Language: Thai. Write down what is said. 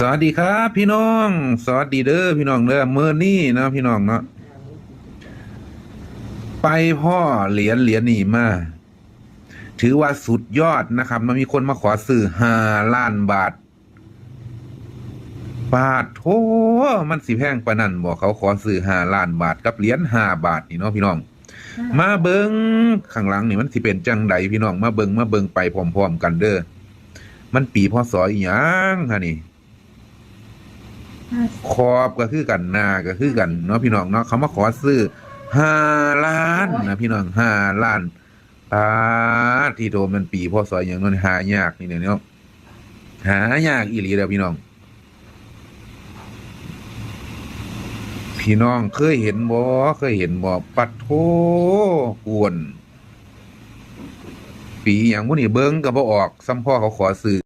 สวัสดีครับพี่น้องสวัสดีเด้อพี่น้องเด้อเมื่อนี้เนาะพี่น้องเนาะไปพ่อเหรียญนี่มาถือว่าสุดยอดนะครับมันมีคนมาขอซื้อ5 ล้านบาทโธ่มันสิแพงปานนั้นบอกเขาขอซื้อ5 ล้านบาทกับเหรียญ5 บาทนี่เนาะพี่น้องมาเบิงข้างหลังนี่มันสิเป็นจังใดพี่น้องมาเบิงไปพร้อมๆกันเด้อมันปีพศอีหยังฮะนี่ ขอบก็คือกันหน้าก็คือกันเนาะพี่น้องเนาะเขามาขอซื้อ5 ล้านนะพี่น้อง5 ล้านที่โดมันปีพศอย่างนั้นหายากนี่เนาะหายากอีหลีเด้อพี่น้องเคยเห็นบ่ปัดโธกวนปีอย่างพวกนี้เบิ่งก็บ่ออกซ้ำพ่อเขาขอซื้อ